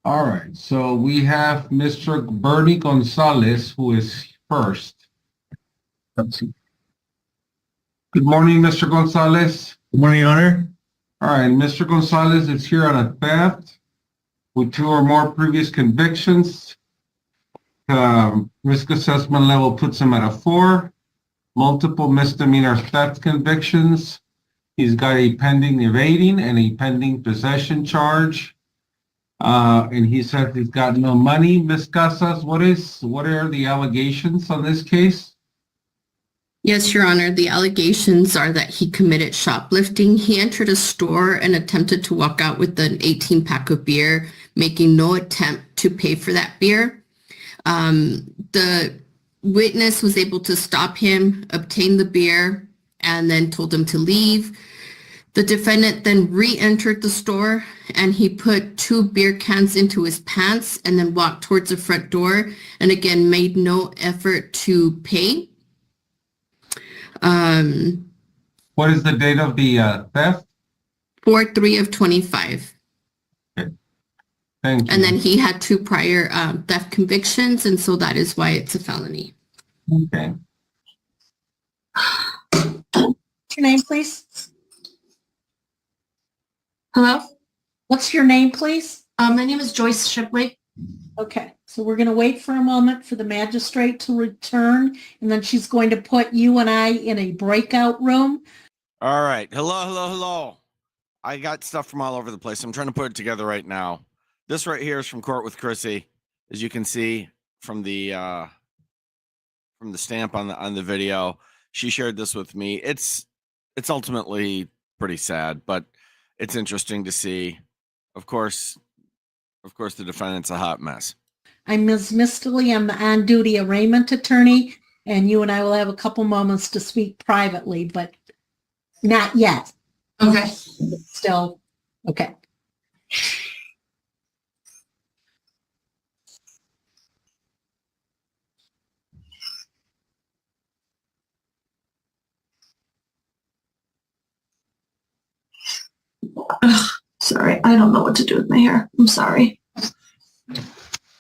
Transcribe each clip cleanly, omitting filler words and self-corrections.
All right, so we have Mr. Bernie Gonzalez, who is first. Good morning, Mr. Gonzalez. Good morning, Your Honor. All right, Mr. Gonzalez is here on a theft with 2 or more previous convictions. Risk assessment level puts him at a 4. Multiple misdemeanor theft convictions. He's got a pending evading and a pending possession charge. And he said he's got no money. Ms. Casas, what are the allegations on this case? Yes, Your Honor. The allegations are that he committed shoplifting. He entered a store and attempted to walk out with an 18-pack of beer, making no attempt to pay for that beer. The witness was able to stop him, obtain the beer, and then told him to leave. The defendant then re-entered the store and he put 2 beer cans into his pants and then walked towards the front door and again made no effort to pay. What is the date of the theft? 4/3/25. Okay. Thank you. And then he had 2 prior theft convictions, and so that is why it's a felony. Okay. What's your name, please? Hello? What's your name, please? My name is Joyce Shipley. Okay, so we're going to wait for a moment for the magistrate to return, and then she's going to put you and I in a breakout room. All right. Hello. I got stuff from all over the place. I'm trying to put it together right now. This right here is from Court with Chrissy, as you can see from the stamp on the video. She shared this with me. It's ultimately pretty sad, but it's interesting to see. Of course, the defendant's a hot mess. I'm Ms. Mistley. I'm the on-duty arraignment attorney, and you and I will have a couple moments to speak privately, but not yet. Okay. Still, okay. Ugh, sorry, I don't know what to do with my hair. I'm sorry.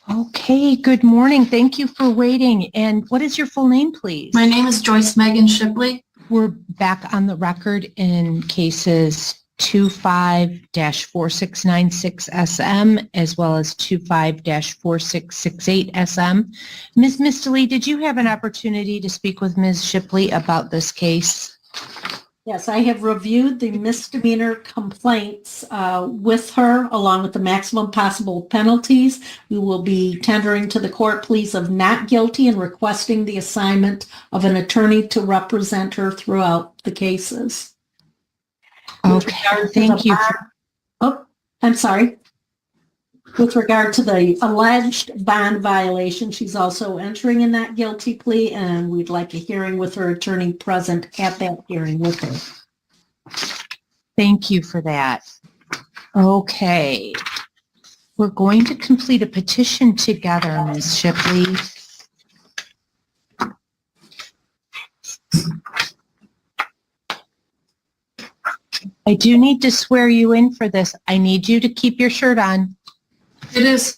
Okay, good morning. Thank you for waiting. And what is your full name, please? My name is Joyce Megan Shipley. We're back on the record in cases 25-4696 SM as well as 25-4668 SM. Ms. Mistley, did you have an opportunity to speak with Ms. Shipley about this case? Yes, I have reviewed the misdemeanor complaints with her, along with the maximum possible penalties. We will be tendering to the court pleas of not guilty and requesting the assignment of an attorney to represent her throughout the cases. Okay, thank you. Oh, I'm sorry. With regard to the alleged bond violation, she's also entering in that guilty plea, and we'd like a hearing with her attorney present at that hearing with her. Thank you for that. Okay. We're going to complete a petition together, Ms. Shipley. I do need to swear you in for this. I need you to keep your shirt on. It is.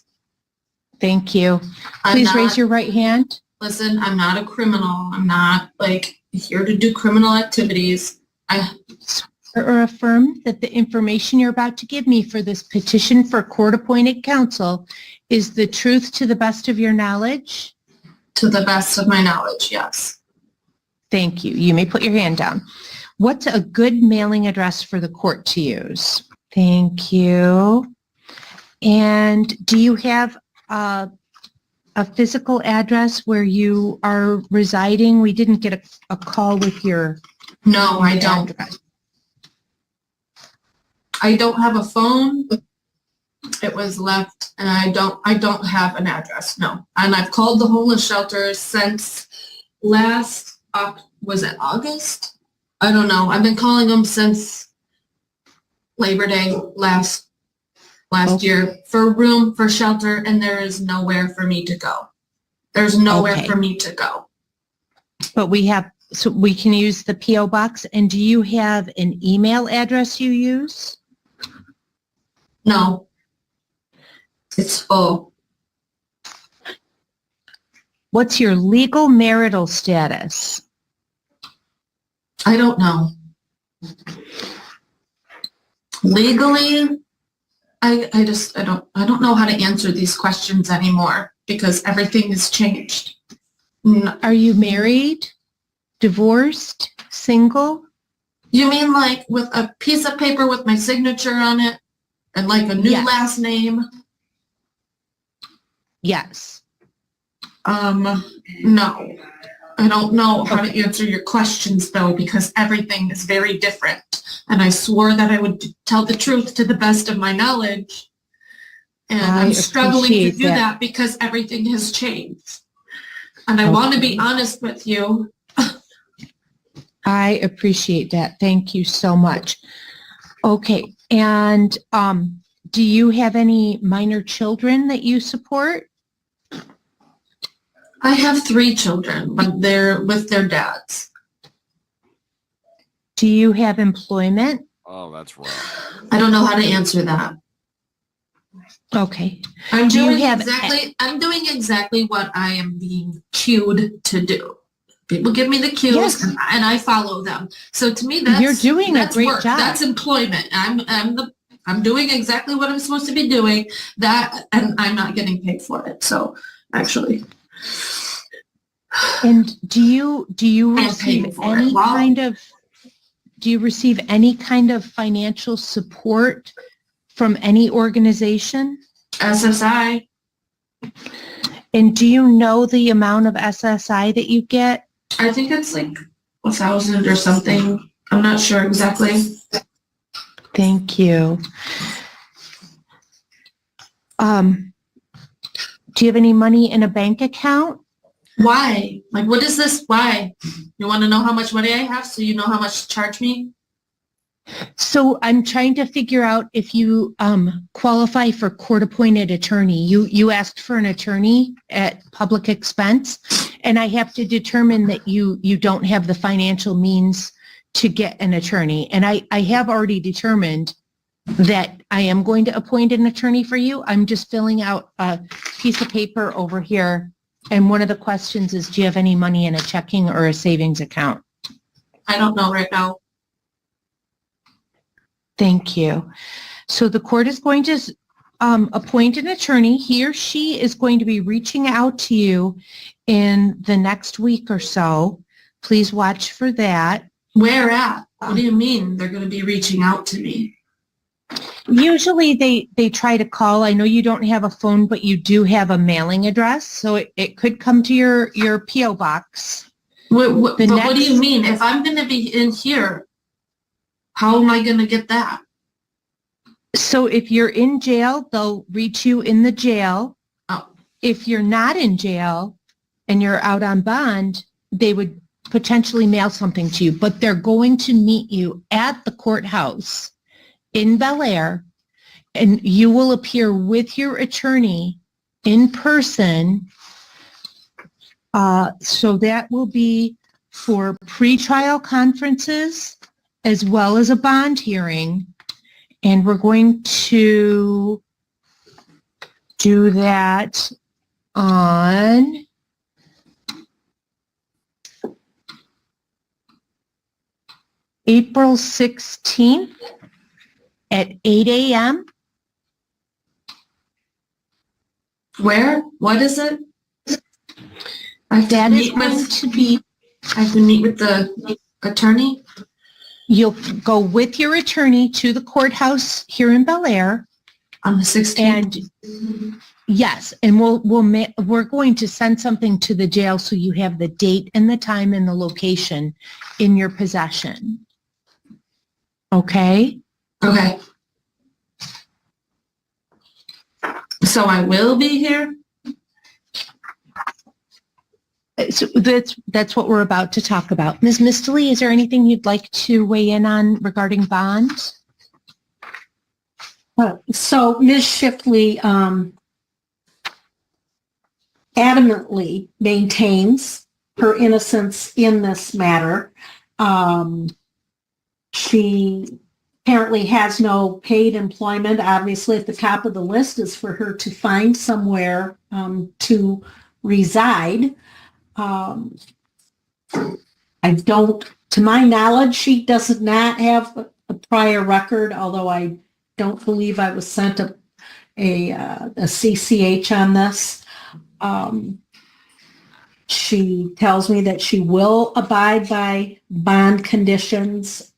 Thank you. Please raise your right hand. Listen, I'm not a criminal. I'm not here to do criminal activities. Or affirm that the information you're about to give me for this petition for court-appointed counsel is the truth to the best of your knowledge? To the best of my knowledge, yes. Thank you. You may put your hand down. What's a good mailing address for the court to use? Thank you. And do you have a physical address where you are residing? We didn't get a call with your No, I don't. address. I don't have a phone. It was left, and I don't have an address, no. And I've called the homeless shelter since was it August? I don't know. I've been calling them since Labor Day last year for room, for shelter, and there is nowhere for me to go. There's nowhere for me to go. But so we can use the P.O. box. And do you have an email address you use? No. It's full. What's your legal marital status? I don't know. Legally, I don't know how to answer these questions anymore because everything has changed. Are you married, divorced, single? You mean like with a piece of paper with my signature on it and like a new Yes. last name? Yes. No. I don't know how to answer your questions though, because everything is very different. And I swore that I would tell the truth to the best of my knowledge. And I I'm struggling to appreciate do that. that because everything has changed. And I want to be honest with you. I appreciate that. Thank you so much. Okay. And do you have any minor children that you support? I have 3 children, but they're with their dads. Do you have employment? Oh, that's rough. I don't know how to answer that. Okay. I'm Do you doing have- exactly what I am being cued to do. People give me the cues Yes. and I follow them. So to me, that's You're doing a that's great work. job. That's employment. I'm doing exactly what I'm supposed to be doing. That and I'm not getting paid for it. So actually, And do you I'm receive paying for any it. Wow. do you receive any kind of financial support from any organization? SSI. And do you know the amount of SSI that you get? I think it's like 1,000 or something. I'm not sure exactly. Thank you. Do you have any money in a bank account? Why? Like, what is this? Why? You want to know how much money I have so you know how much to charge me? So I'm trying to figure out if you qualify for court-appointed attorney. You asked for an attorney at public expense, and I have to determine that you don't have the financial means to get an attorney. And I have already determined that I am going to appoint an attorney for you. I'm just filling out a piece of paper over here. And one of the questions is, do you have any money in a checking or a savings account? I don't know right now. Thank you. So the court is going to appoint an attorney. He or she is going to be reaching out to you in the next week or so. Please watch for that. Where at? What do you mean they're going to be reaching out to me? Usually they try to call. I know you don't have a phone, but you do have a mailing address. So it could come to your P.O. box. What do next- you mean? If I'm going to be in here, how am I going to get that? So if you're in jail, they'll reach you in the jail. Oh. If you're not in jail and you're out on bond, they would potentially mail something to you, but they're going to meet you at the courthouse in Bel Air, and you will appear with your attorney in person. So that will be for pretrial conferences as well as a bond hearing. And we're going to do that on April 16th at 8 a.m. Where? What is it? I have to That is meet going with, to be, I have to meet with the attorney. you'll go with your attorney to the courthouse here in Bel Air. On the 16th. And yes, and we're going to send something to the jail so you have the date and the time and the location in your possession. Okay? Okay. So I will be here? So that's what we're about to talk about. Ms. Mistley, is there anything you'd like to weigh in on regarding bonds? So Ms. Shipley adamantly maintains her innocence in this matter. She apparently has no paid employment. Obviously, at the top of the list is for her to find somewhere to reside. I don't, to my knowledge, she does not have a prior record, although I don't believe I was sent a CCH on this. She tells me that she will abide by bond conditions.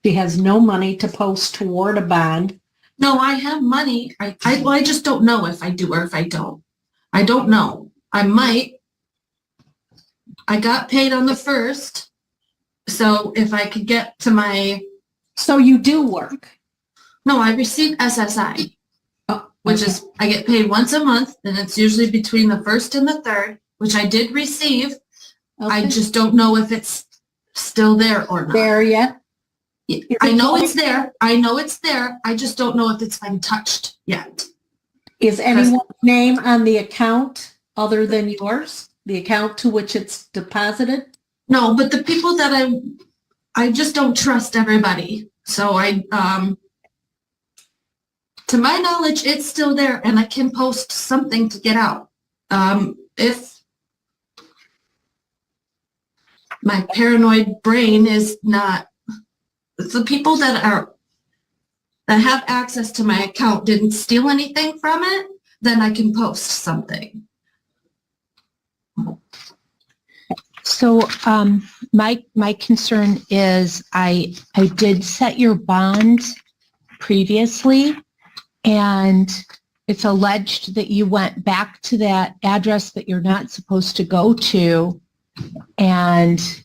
She has no money to post toward a bond. No, I have money. I just don't know if I do or if I don't. I don't know. I might. I got paid on the 1st. So if I could get to my... So you do work? No, I receive SSI, Oh, which okay. is, I get paid once a month, and it's usually between the 1st and the 3rd, which I did receive. I Okay. just don't know if it's still there or not. There yet? I know it's there. I know it's there. I just don't know if it's been touched yet. Is anyone's name on the account other than yours? The account to which it's deposited? No, but the people that I just don't trust everybody. So to my knowledge, it's still there and I can post something to get out. If my paranoid brain is not, the people that have access to my account didn't steal anything from it, then I can post something. So my concern is I did set your bond previously, and it's alleged that you went back to that address that you're not supposed to go to and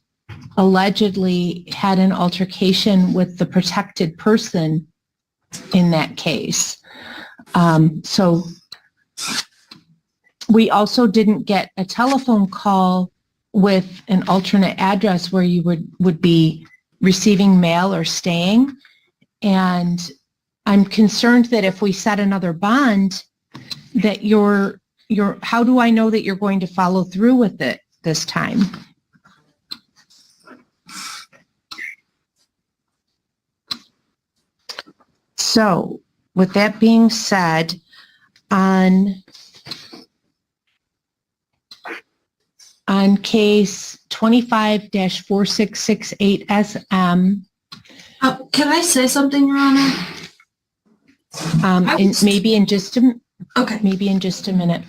allegedly had an altercation with the protected person in that case. So we also didn't get a telephone call with an alternate address where you would be receiving mail or staying. And I'm concerned that if we set another bond, that how do I know that you're going to follow through with it this time? So with that being said, on case 25-4668 SM. Can I say something, Your Honor? Maybe in just a minute.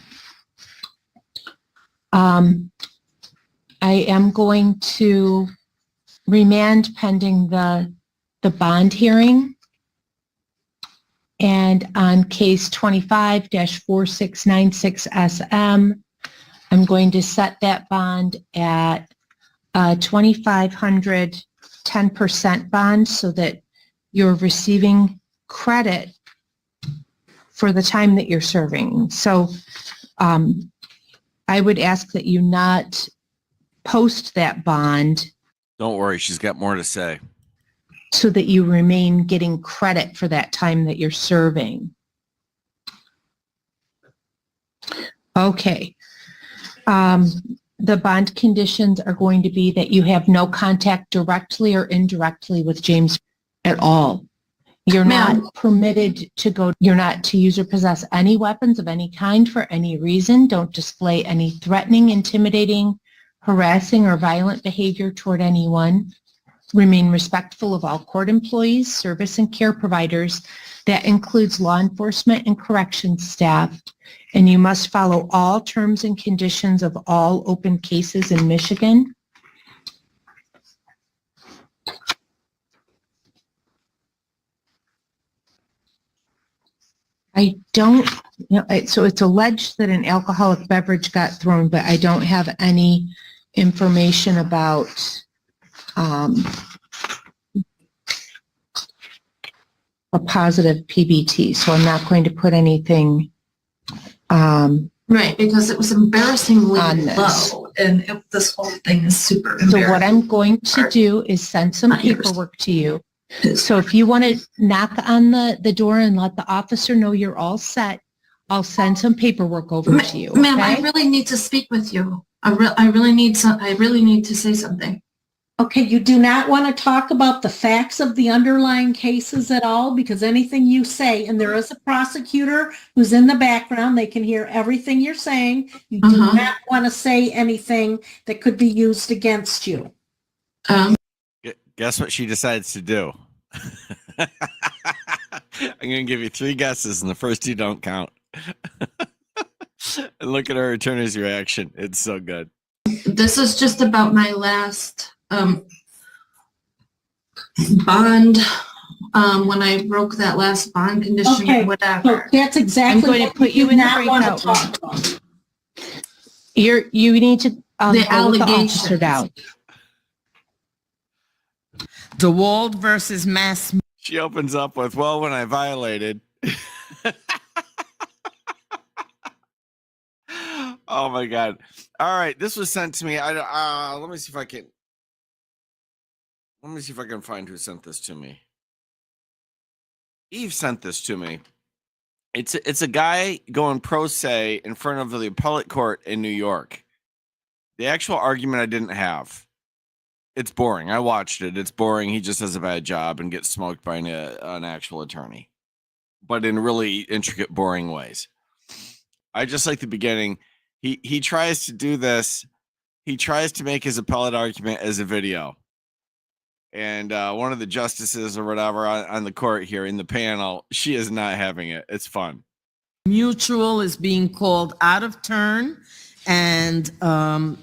I am going to remand pending the bond hearing. And on case 25-4696 SM, I'm going to set that bond at $2,500 10% bond so that you're receiving credit for the time that you're serving. So I would ask that you not post that bond. Don't worry, she's got more to say. So that you remain getting credit for that time that you're serving. Okay. The bond conditions are going to be that you have no contact directly or indirectly with James at all. You're not permitted to go, you're not to use or possess any weapons of any kind for any reason. Don't display any threatening, intimidating, harassing, or violent behavior toward anyone. Remain respectful of all court employees, service and care providers. That includes law enforcement and corrections staff. And you must follow all terms and conditions of all open cases in Michigan. So it's alleged that an alcoholic beverage got thrown, but I don't have any information about a positive PBT. So I'm not going to put anything right, because it was embarrassingly on this. low, and this whole thing is super embarrassing. So what I'm going to do is send some paperwork to you. So if you want to knock on the door and let the officer know you're all set, I'll send some paperwork over to you. Ma'am, I Okay? really need to speak with you. I really need to say something. Okay, you do not want to talk about the facts of the underlying cases at all, because anything you say, and there is a prosecutor who's in the background, they can hear everything you're saying. You do not want to say anything that could be used against you. Guess what she decides to do? I'm going to give you 3 guesses, and the first 2 don't count. And look at her attorney's reaction. It's so good. This is just about my last bond, when I broke that last bond condition, Okay, whatever. So that's exactly I'm going to what put you you do in the not want to breakout talk about. You need to The go with the allegations. officer down. DeWald versus Mass. She opens up with, well, when I violated. Oh my God. All right. This was sent to me. Let me see if I can find who sent this to me. Eve sent this to me. It's a guy going pro se in front of the appellate court in New York. The actual argument I didn't have. It's boring. I watched it. It's boring. He just does a bad job and gets smoked by an actual attorney, but in really intricate, boring ways. I just like the beginning. He tries to do this. He tries to make his appellate argument as a video. And one of the justices or whatever on the court here in the panel, she is not having it. It's fun. Mutual is being called out of turn, and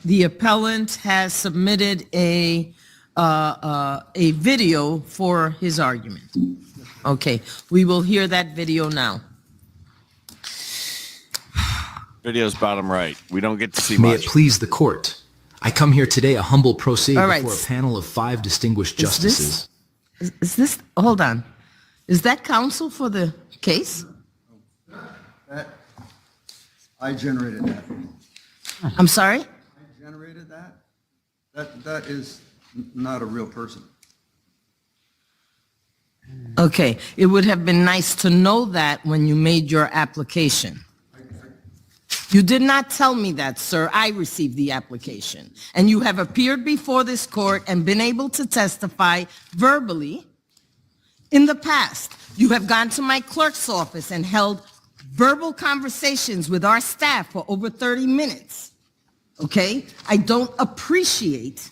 the appellant has submitted a video for his argument. Okay, we will hear that video now. Video's bottom right. We don't get to see May much. it please the court. I come here today a humble pro se All right. before a panel of 5 distinguished Is this- justices. Is this, hold on. Is that counsel for the case? I generated that. I'm sorry? I generated that? That is not a real person. Okay, it would have been nice to know that when you made your application. You did not tell me that, sir. I received the application. And you have appeared before this court and been able to testify verbally in the past. You have gone to my clerk's office and held verbal conversations with our staff for over 30 minutes. Okay? I don't appreciate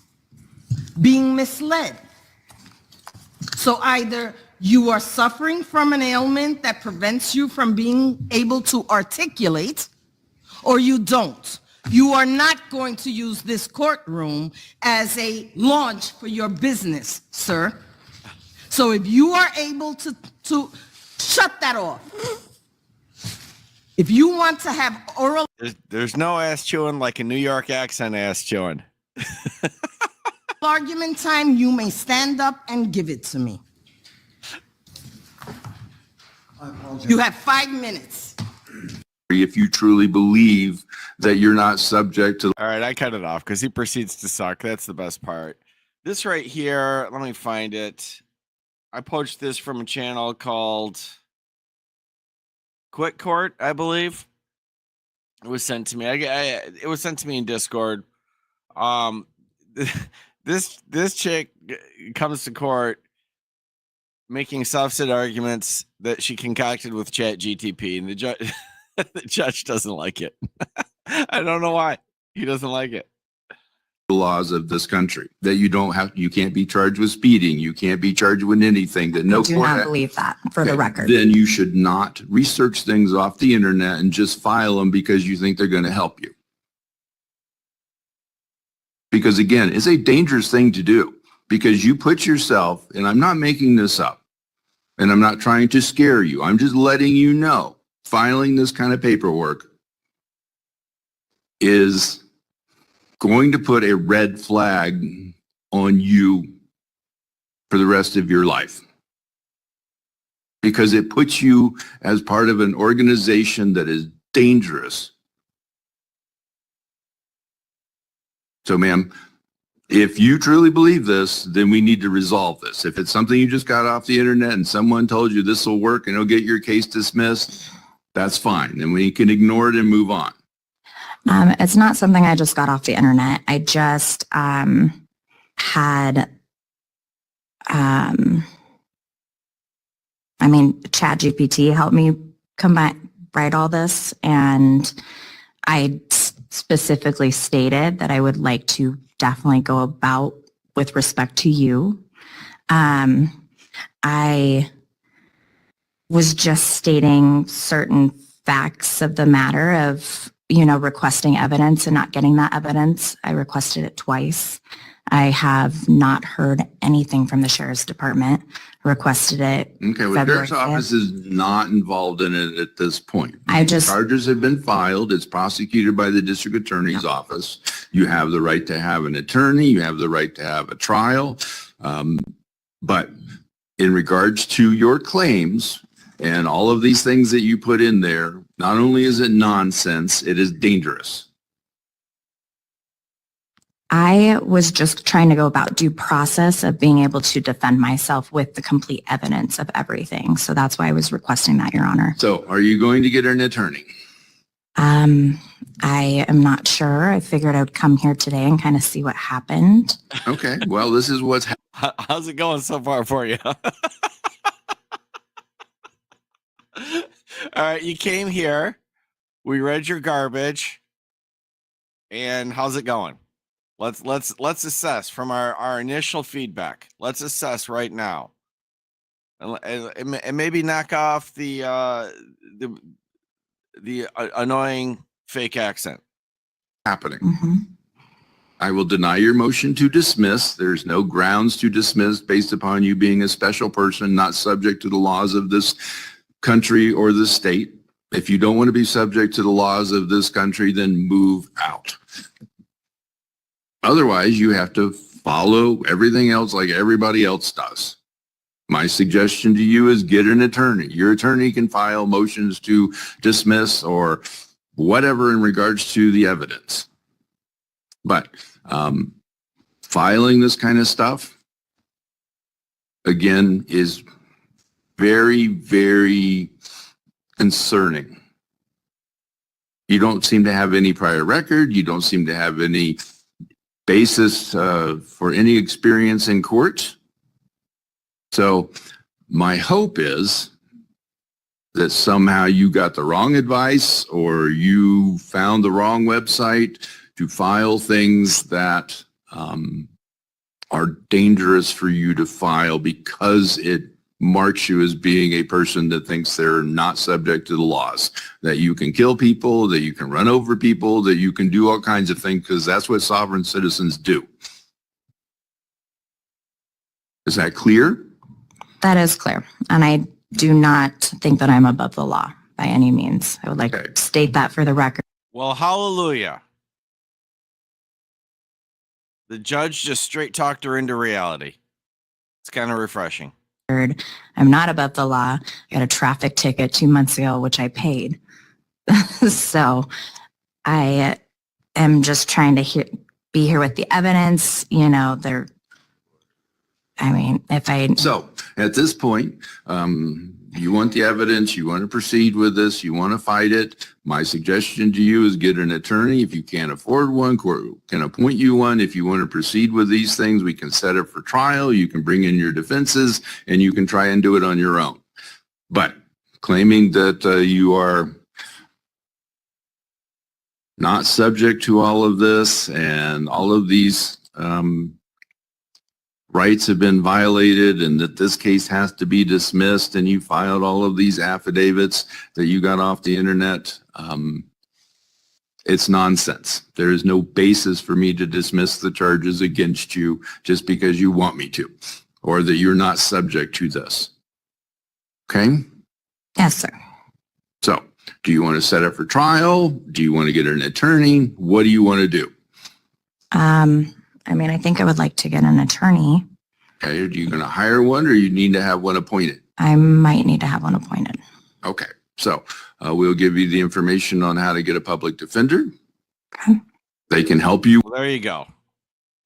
being misled. So either you are suffering from an ailment that prevents you from being able to articulate, or you don't. You are not going to use this courtroom as a launch for your business, sir. So if you are able to shut that off, if you want to have oral There's no ass chewing like a New York accent ass chewing. argument time, you may stand up and give it to me. I apologize. You have 5 minutes. If you truly believe that you're not subject to All right, I cut it off because he proceeds to suck. That's the best part. This right here, let me find it. I poached this from a channel called Quick Court, I believe. It was sent to me. It was sent to me in Discord. This chick comes to court making soft-set arguments that she concocted with ChatGTP, and the judge the judge doesn't like it. I don't know why. He doesn't like it. the laws of this country, that you can't be charged with speeding, you can't be charged with anything, that no I do court not believe that, for the record. then you should not research things off the internet and just file them because you think they're going to help you. Because again, it's a dangerous thing to do, because you put yourself, and I'm not making this up, and I'm not trying to scare you, I'm just letting you know, filing this kind of paperwork is going to put a red flag on you for the rest of your life. Because it puts you as part of an organization that is dangerous. So, ma'am, if you truly believe this, then we need to resolve this. If it's something you just got off the internet and someone told you this will work and it'll get your case dismissed, that's fine. And we can ignore it and move on. It's not something I just got off the internet. I just had, ChatGPT helped me write all this, and I specifically stated that I would like to definitely go about with respect to you. I was just stating certain facts of the matter of, requesting evidence and not getting that evidence. I requested it twice. I have not heard anything from the sheriff's department. Requested it. Okay, well, February sheriff's office is not involved in it at this point. Charges have been filed. It's prosecuted by the district attorney's office. You have the right to have an attorney. You have the right to have a trial. But in regards to your claims and all of these things that you put in there, not only is it nonsense, it is dangerous. I was just trying to go about due process of being able to defend myself with the complete evidence of everything. So that's why I was requesting that, Your Honor. So are you going to get an attorney? I am not sure. I figured I would come here today and kind of see what happened. Okay, well, this is what's How's it going so far for you? All right, you came here. We read your garbage. And how's it going? Let's assess from our initial feedback. Let's assess right now, and maybe knock off the annoying fake accent. happening. I will deny your motion to dismiss. There's no grounds to dismiss based upon you being a special person, not subject to the laws of this country or the state. If you don't want to be subject to the laws of this country, then move out. Otherwise, you have to follow everything else like everybody else does. My suggestion to you is get an attorney. Your attorney can file motions to dismiss or whatever in regards to the evidence. But filing this kind of stuff, again, is very, very concerning. You don't seem to have any prior record. You don't seem to have any basis for any experience in court. So my hope is that somehow you got the wrong advice or you found the wrong website to file things that are dangerous for you to file because it marks you as being a person that thinks they're not subject to the laws, that you can kill people, that you can run over people, that you can do all kinds of things because that's what sovereign citizens do. Is that clear? That is clear. And I do not think that I'm above the law by any means. I would like to state that for the record. Well, hallelujah. The judge just straight talked her into reality. It's kind of refreshing. I'm not above the law. I got a traffic ticket 2 months ago, which I paid. So I am just trying to be here with the evidence. So at this point, you want the evidence, you want to proceed with this, you want to fight it. My suggestion to you is get an attorney. If you can't afford one, court can appoint you one. If you want to proceed with these things, we can set it for trial. You can bring in your defenses and you can try and do it on your own. But claiming that you are not subject to all of this and all of these rights have been violated and that this case has to be dismissed and you filed all of these affidavits that you got off the internet, it's nonsense. There is no basis for me to dismiss the charges against you just because you want me to, or that you're not subject to this. Okay? Yes, sir. So, do you want to set up for trial? Do you want to get an attorney? What do you want to do? I think I would like to get an attorney. Okay, are you going to hire one or you need to have one appointed? I might need to have one appointed. Okay, so we'll give you the information on how to get a public defender. Okay. They can help you. Well, there you go.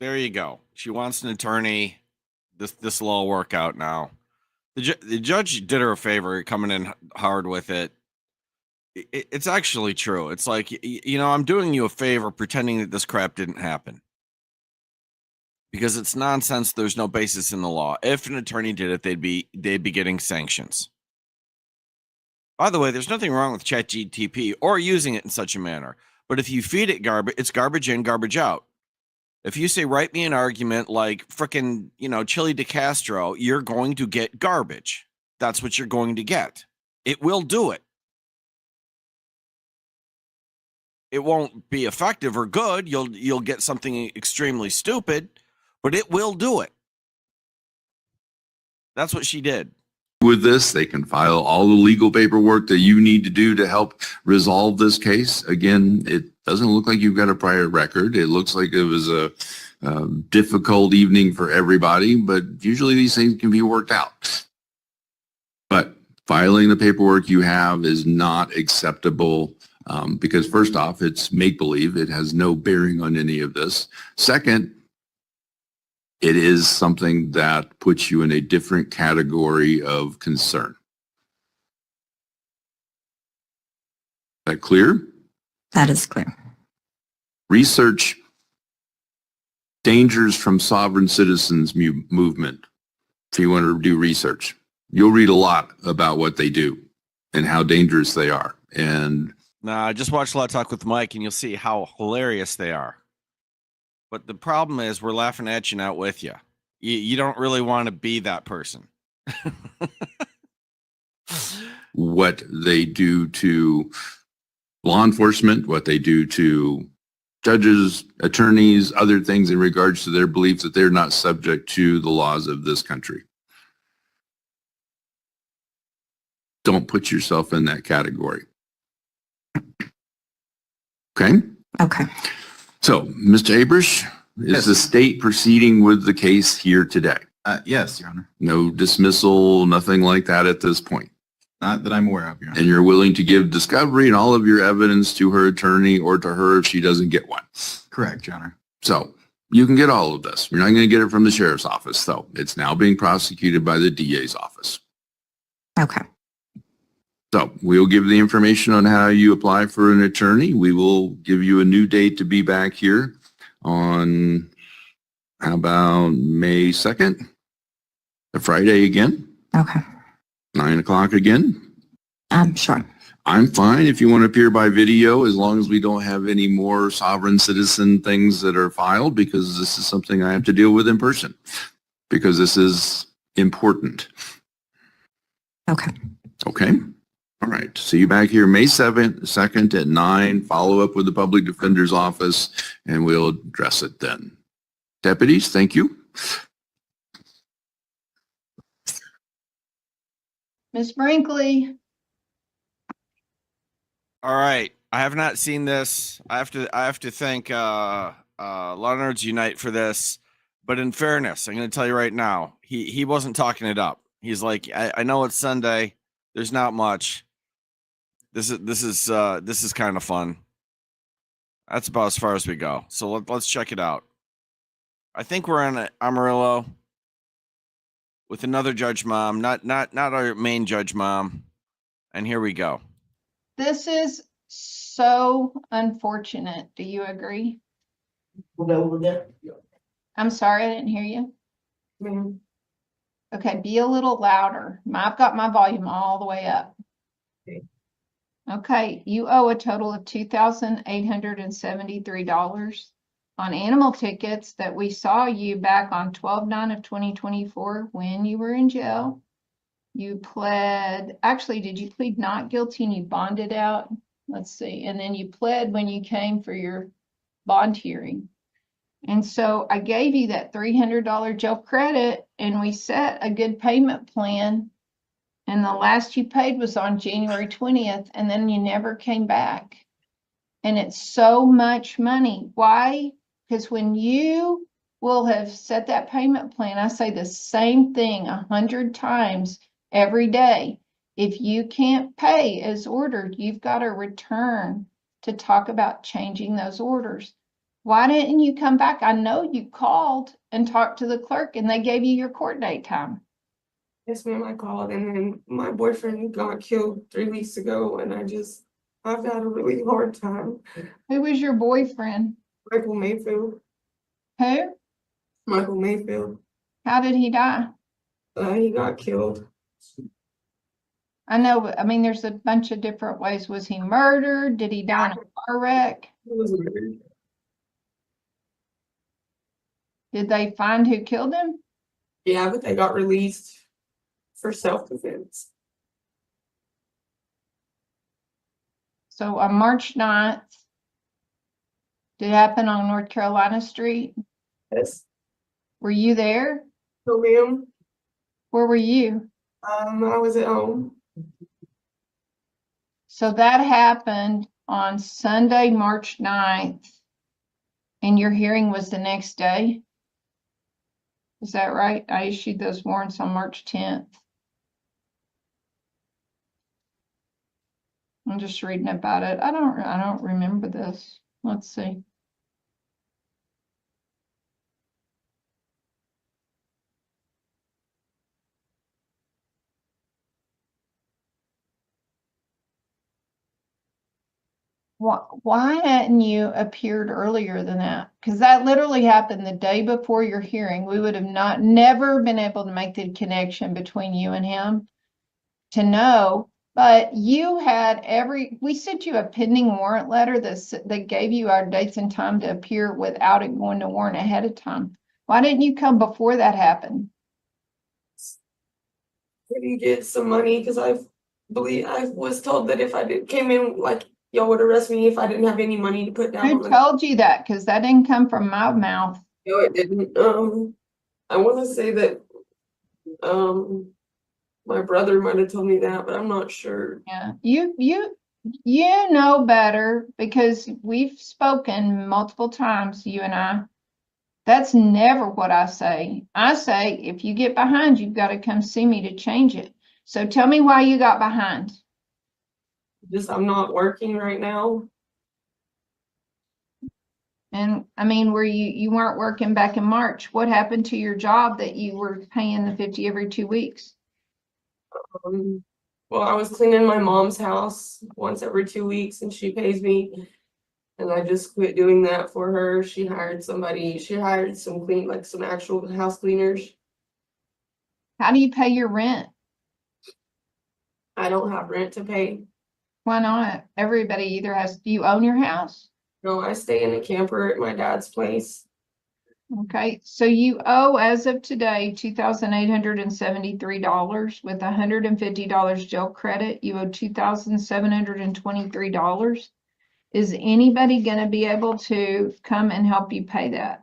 There you go. She wants an attorney. This will all work out now. The judge did her a favor coming in hard with it. It's actually true. It's like, I'm doing you a favor pretending that this crap didn't happen. because it's nonsense. There's no basis in the law. If an attorney did it, they'd be getting sanctions. By the way, there's nothing wrong with ChatGPT or using it in such a manner. But if you feed it garbage, it's garbage in, garbage out. If you say, write me an argument like frickin', Chili DeCastro, you're going to get garbage. That's what you're going to get. It will do it. It won't be effective or good. You'll get something extremely stupid, but it will do it. That's what she did. With this, they can file all the legal paperwork that you need to do to help resolve this case. Again, it doesn't look like you've got a prior record. It looks like it was a difficult evening for everybody, but usually these things can be worked out. But filing the paperwork you have is not acceptable because first off, it's make-believe. It has no bearing on any of this. Second, it is something that puts you in a different category of concern. Is that clear? That is clear. Research dangers from sovereign citizens movement. If you want to do research, you'll read a lot about what they do and how dangerous they are. And Nah, just watch Law Talk with Mike and you'll see how hilarious they are. But the problem is we're laughing at you, not with you. You don't really want to be that person. what they do to law enforcement, what they do to judges, attorneys, other things in regards to their beliefs that they're not subject to the laws of this country. Don't put yourself in that category. Okay? Okay. So, Mr. Abrish, is Yes. the state proceeding with the case here today? Yes, Your Honor. No dismissal, nothing like that at this point. Not that I'm aware of, Your Honor. And you're willing to give discovery and all of your evidence to her attorney or to her if she doesn't get one. Correct, Your Honor. So you can get all of this. You're not going to get it from the sheriff's office, though. It's now being prosecuted by the DA's office. Okay. So we'll give the information on how you apply for an attorney. We will give you a new date to be back here on, how about May 2nd? A Friday again, Okay. 9 o'clock again. Sure. I'm fine if you want to appear by video, as long as we don't have any more sovereign citizen things that are filed, because this is something I have to deal with in person, because this is important. Okay. Okay? All right. See you back here May 2nd at 9. Follow up with the public defender's office, and we'll address it then. Deputies, thank you. Ms. Brinkley. All right. I have not seen this. I have to thank Law Nerds Unite for this. But in fairness, I'm going to tell you right now, he wasn't talking it up. He's like, I know it's Sunday. There's not much. This is kind of fun. That's about as far as we go. So let's check it out. I think we're in Amarillo with another judge mom, not our main judge mom. And here we go. This is so unfortunate. Do you agree? I'm sorry, I didn't hear you. Okay, be a little louder. I've got my volume all the way up. Okay, you owe a total of $2,873 on animal tickets that we saw you back on 12/9 of 2024 when you were in jail. You pled, actually, did you plead not guilty and you bonded out? Let's see. And then you pled when you came for your bond hearing. And so I gave you that $300 jail credit and we set a good payment plan. And the last you paid was on January 20th, and then you never came back. And it's so much money. Why? Because when you will have set that payment plan, I say the same thing 100 times every day. If you can't pay as ordered, you've got to return to talk about changing those orders. Why didn't you come back? I know you called and talked to the clerk and they gave you your court date time. Yes, ma'am, I called and then my boyfriend got killed 3 weeks ago and I've had a really hard time. Who was your boyfriend? Michael Mayfield. Who? Michael Mayfield. How did he die? He got killed. I know, but I mean, there's a bunch of different ways. Was he murdered? Did he die in a car wreck? He was murdered. Did they find who killed him? Yeah, but they got released for self-defense. So on March 9th, did it happen on North Carolina Street? Yes. Were you there? No, ma'am. Where were you? I was at home. So that happened on Sunday, March 9th, and your hearing was the next day? Is that right? I issued those warrants on March 10th. I'm just reading about it. I don't remember this. Let's see. Why hadn't you appeared earlier than that? Because that literally happened the day before your hearing. We would have never been able to make the connection between you and him to know. But you had we sent you a pending warrant letter that gave you our dates and time to appear without it going to warrant ahead of time. Why didn't you come before that happened? Did he get some money? Because I was told that if I came in, like, y'all would arrest me if I didn't have any money to put down. Who told you that? Because that didn't come from my mouth. No, it didn't. I want to say that my brother might have told me that, but I'm not sure. Yeah, you know better because we've spoken multiple times, you and I. That's never what I say. I say, if you get behind, you've got to come see me to change it. So tell me why you got behind. Just I'm not working right now. And I mean, you weren't working back in March. What happened to your job that you were paying the 50 every 2 weeks? Well, I was cleaning my mom's house once every 2 weeks and she pays me. And I just quit doing that for her. She hired some some actual house cleaners. How do you pay your rent? I don't have rent to pay. Why not? Everybody either do you own your house? No, I stay in a camper at my dad's place. Okay, so you owe, as of today, $2,873 with $150 jail credit. You owe $2,723. Is anybody going to be able to come and help you pay that?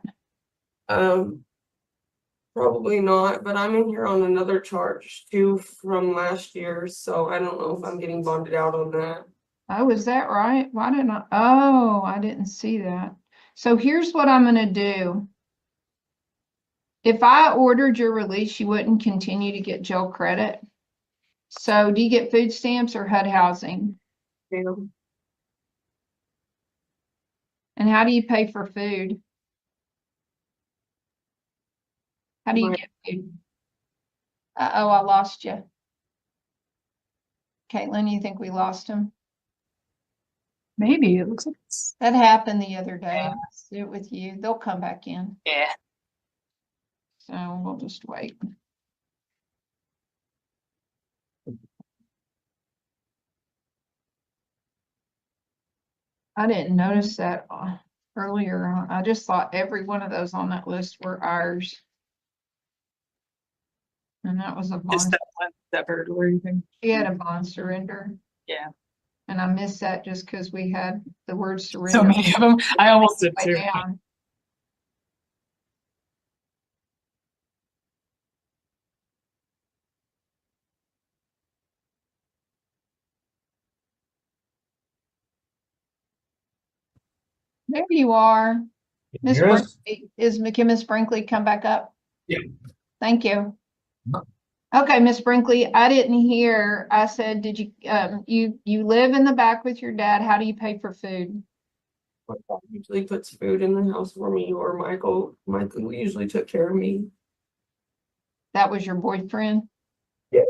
Probably not, but I'm in here on another charge too from last year, so I don't know if I'm getting bonded out on that. Oh, is that right? Why didn't I? Oh, I didn't see that. So here's what I'm going to do. If I ordered your release, you wouldn't continue to get jail credit. So do you get food stamps or HUD housing? Yeah. And how do you pay for food? How do you get food? Uh-oh, I lost you. Caitlin, you think we lost him? Maybe it looks like That happened the other day. I'll do it with you. They'll come back in. yeah. So we'll just wait. I didn't notice that earlier. I just thought every one of those on that list were ours. And that was a Just bond. that one that burglary thing. He had a bond surrender. Yeah. And I missed that just because we had the word surrender. So many of them. I almost did way too. down. There you are. Miss Brinkley, is Miss Brinkley come back up? Yeah. Thank you. Okay, Miss Brinkley, I didn't hear. I said, did you live in the back with your dad? How do you pay for food? My dad usually puts food in the house for me, or Michael. Michael usually took care of me. That was your boyfriend? Yes.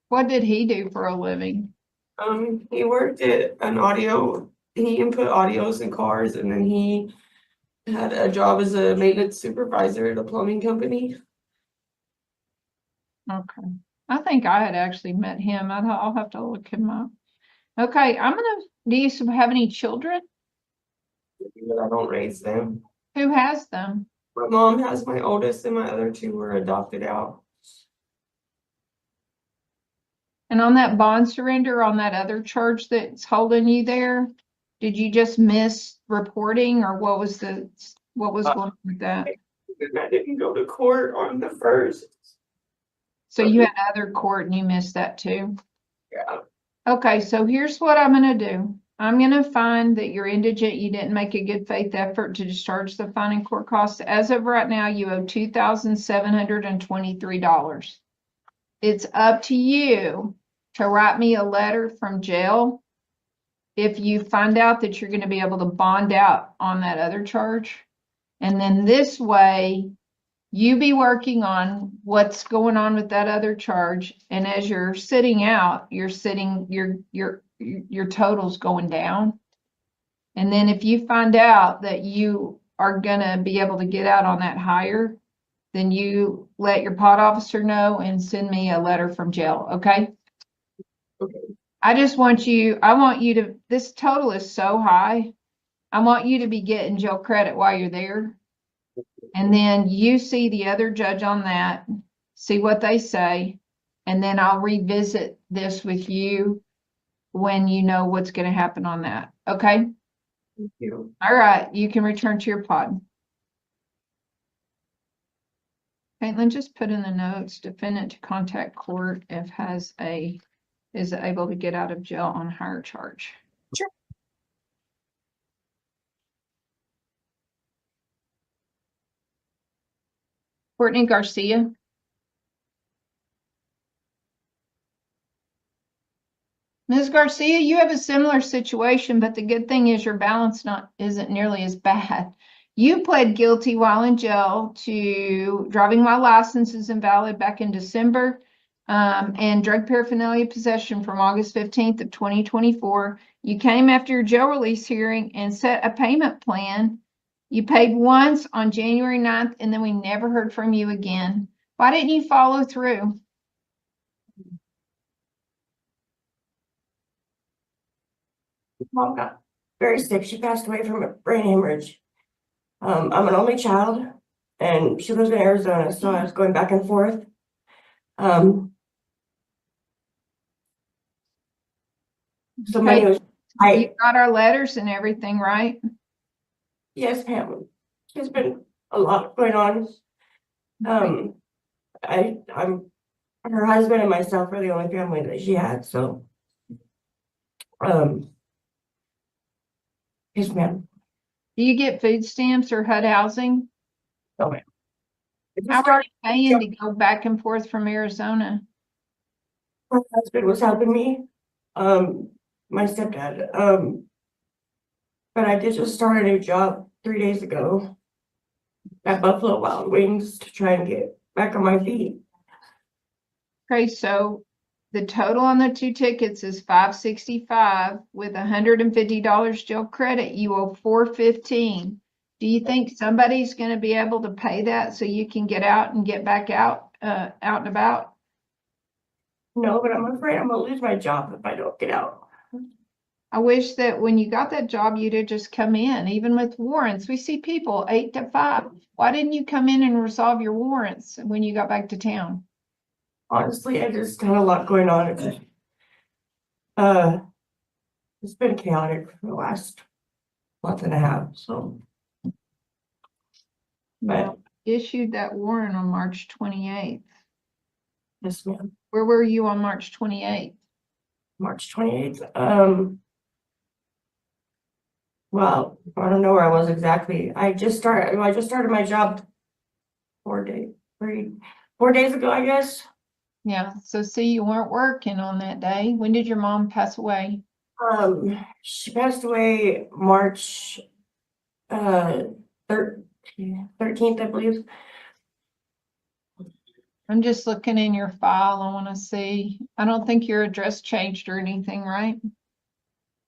What did he do for a living? He worked at an audio. He input audios in cars, and then he had a job as a maintenance supervisor at a plumbing company. Okay. I think I had actually met him. I'll have to look him up. Okay, do you have any children? But I don't raise them. Who has them? My mom has my oldest, and my other two were adopted out. And on that bond surrender, on that other charge that's holding you there, did you just miss reporting, or what was going on with that? I didn't go to court on the 1st. So you had other court and you missed that too? Yeah. Okay, so here's what I'm gonna do. I'm gonna find that you're indigent, you didn't make a good faith effort to discharge the fine and court costs. As of right now, you owe $2,723. It's up to you to write me a letter from jail if you find out that you're gonna be able to bond out on that other charge. And then this way, you be working on what's going on with that other charge. And as you're sitting out, your total's going down. And then if you find out that you are gonna be able to get out on that higher, then you let your pot officer know and send me a letter from jail, okay? Okay. I want you to, this total is so high. I want you to be getting jail credit while you're there. And then you see the other judge on that, see what they say, and then I'll revisit this with you when you know what's going to happen on that. Okay? Thank you. All right. You can return to your pod. Caitlin, just put in the notes, defendant to contact court if is able to get out of jail on higher charge. Sure. Courtney Garcia. Ms. Garcia, you have a similar situation, but the good thing is your balance isn't nearly as bad. You pled guilty while in jail to driving while license is invalid back in December, and drug paraphernalia possession from August 15th of 2024. You came after your jail release hearing and set a payment plan. You paid once on January 9th, and then we never heard from you again. Why didn't you follow through? Mom got very sick. She passed away from a brain hemorrhage. I'm an only child, and she lives in Arizona, so I was going back and forth. So money was You got our letters and everything, right? Yes, ma'am. There's been a lot going on. I'm her husband and myself are the only family that she had, so yes, ma'am. Do you get food stamps or HUD housing? No, ma'am. How are you paying to go back and forth from Arizona? My husband was helping me, my stepdad, but I did just start a new job 3 days ago at Buffalo Wild Wings to try and get back on my feet. Okay, so the total on the 2 tickets is $565 with $150 jail credit. You owe $415. Do you think somebody's going to be able to pay that so you can get out and get back out and about? No, but I'm afraid I'm gonna lose my job if I don't get out. I wish that when you got that job, you'd have just come in, even with warrants. We see people 8 to 5. Why didn't you come in and resolve your warrants when you got back to town? Honestly, I just had a lot going on. It's been chaotic for the last month and a half, so. But Issued that warrant on March 28th. yes, ma'am. Where were you on March 28th? March 28th. Well, I don't know where I was exactly. I just started my job 4 days ago, I guess. Yeah, so see, you weren't working on that day. When did your mom pass away? She passed away March 13th, I believe. I'm just looking in your file. I want to see. I don't think your address changed or anything, right?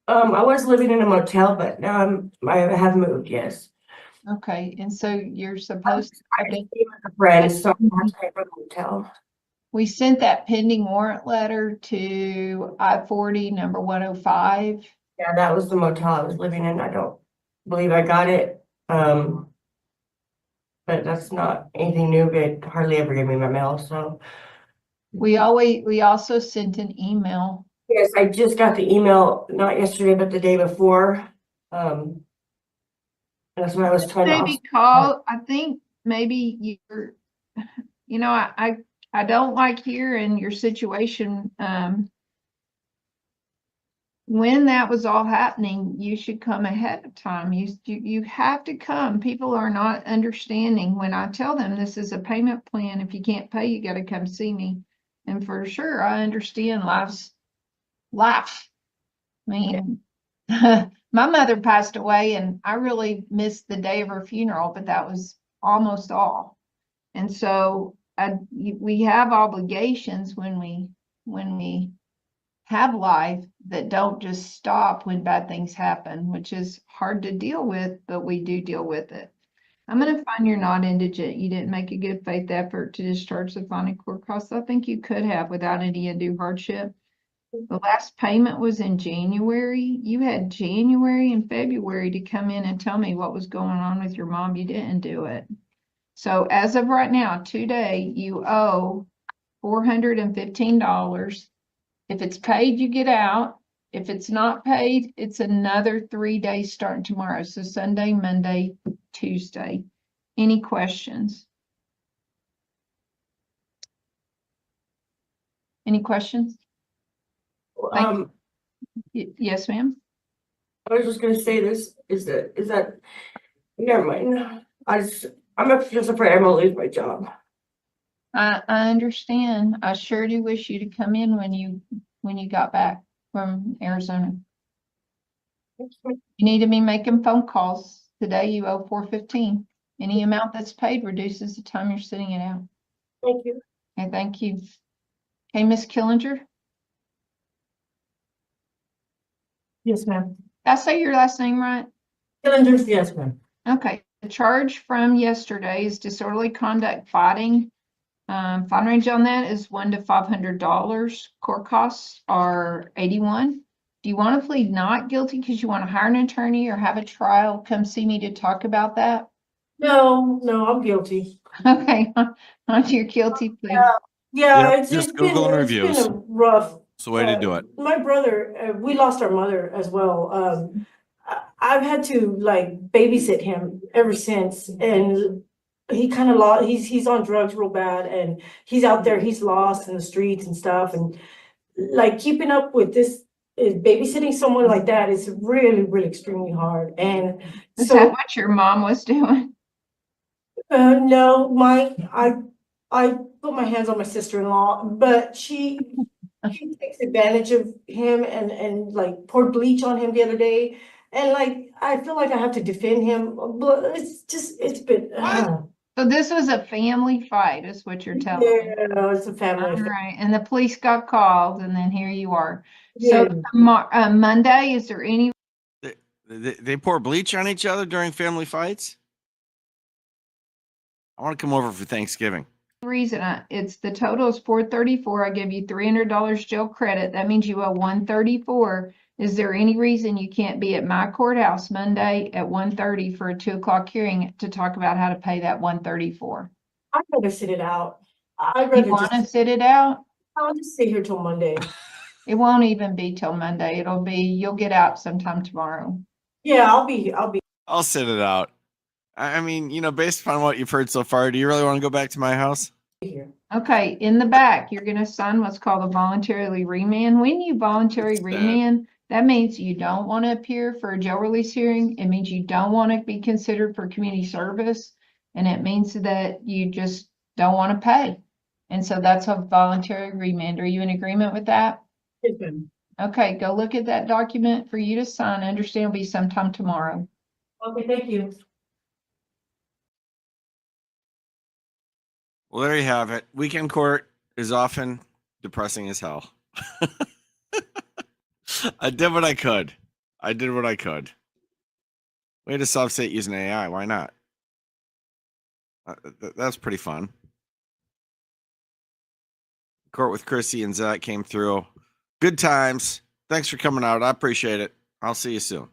I was living in a motel, but now I have moved, yes. Okay, and so you're supposed I to, just gave it to friends, so I'm not paying for the hotel. we sent that pending warrant letter to I-40 number 105. Yeah, that was the motel I was living in. I don't believe I got it. But that's not anything new. They hardly ever give me my mail, so. We also sent an email. Yes, I just got the email, not yesterday, but the day before. That's what I was trying to. Maybe call, I think maybe you're, I don't like hearing your situation. When that was all happening, you should come ahead of time. You have to come. People are not understanding when I tell them this is a payment plan. If you can't pay, you got to come see me. And for sure, I understand life's life. I mean, my mother passed away and I really missed the day of her funeral, but that was almost all. And so we have obligations when we have life that don't just stop when bad things happen, which is hard to deal with, but we do deal with it. I'm going to find you're not indigent. You didn't make a good faith effort to discharge the final court costs. I think you could have without any undue hardship. The last payment was in January. You had January and February to come in and tell me what was going on with your mom. You didn't do it. So as of right now, today, you owe $415. If it's paid, you get out. If it's not paid, it's another 3 days starting tomorrow. So Sunday, Monday, Tuesday. Any questions? Any questions? Yes, ma'am. I was just gonna say this, is that, never mind. I'm just afraid I'm gonna lose my job. I understand. I sure do wish you to come in when you got back from Arizona. You need to be making phone calls. Today you owe $415. Any amount that's paid reduces the time you're sitting it out. Thank you. Okay, thank you. Okay, Miss Killinger. Yes, ma'am. Did I say your last name right? Killinger, yes, ma'am. Okay, the charge from yesterday is disorderly conduct fighting. Fine range on that is $100 to $500. Court costs are $81. Do you want to plead not guilty because you want to hire an attorney or have a trial? Come see me to talk about that. No, I'm guilty. Okay, on your guilty plea. Yeah, Yep, just Google and reviews. It's been a rough. It's the way to do it. My brother, we lost our mother as well. I've had to like babysit him ever since, and he kind of lost. He's on drugs real bad, and he's out there. He's lost in the streets and stuff, and like keeping up with this. Babysitting someone like that is really, really extremely hard. And Is that what your mom was doing? No, I put my hands on my sister-in-law, but she takes advantage of him and like poured bleach on him the other day. And like, I feel like I have to defend him, but it's been. So this was a family fight, is what you're telling me. Yeah, it's a family. All right, and the police got called, and then here you are. Yeah. So Monday, is there any They pour bleach on each other during family fights? I want to come over for Thanksgiving. reason? It's the total is $434. I give you $300 jail credit. That means you owe $134. Is there any reason you can't be at my courthouse Monday at 1:30 for a 2:00 hearing to talk about how to pay that $134? I'd rather sit it out. I'd You rather want to just, sit it out? I'll just sit here till Monday. It won't even be till Monday. You'll get out sometime tomorrow. Yeah, I'll be. I'll sit it out. I mean, based upon what you've heard so far, do you really want to go back to my house? Okay, in the back, you're going to sign what's called a voluntarily remand. When you voluntarily remand, that means you don't want to appear for a jail release hearing. It means you don't want to be considered for community service. And it means that you just don't want to pay. And so that's a voluntary remand. Are you in agreement with that? Okay, go look at that document for you to sign. I understand it'll be sometime tomorrow. Okay, thank you. Well, there you have it. Weekend court is often depressing as hell. I did what I could. Way to self-state using AI. Why not? That's pretty fun. Court with Chrissy and Zach came through. Good times. Thanks for coming out. I appreciate it. I'll see you soon.